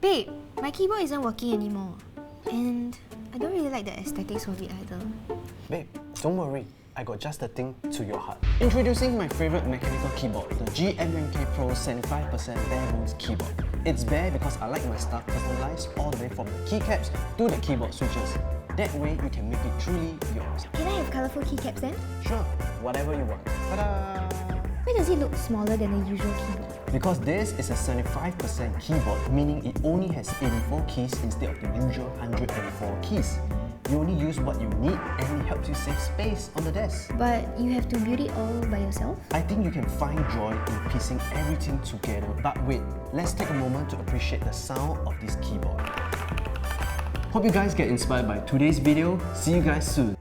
Babe, my keyboard isn't working anymore. And I don't really like the aesthetics of it either. Babe, don't worry. I got just the thing to your heart. Introducing my favorite mechanical keyboard, the GMMK Pro 75% Bare Bones keyboard. It's bare because I like my stuff personalized all the way from the keycaps to the keyboard switches. That way you can make it truly yours. Can I have colourful keycaps then? Sure, whatever you want. Ta-da! Why does it look smaller than the usual keyboard? Because this is a 75% keyboard, meaning it only has 84 keys instead of the usual 184 keys. You only use what you need and it helps you save space on the desk. But you have to build it all by yourself? I think you can find joy in piecing everything together. But wait, let's take a moment to appreciate the sound of this keyboard. Hope you guys get inspired by today's video. See you guys soon.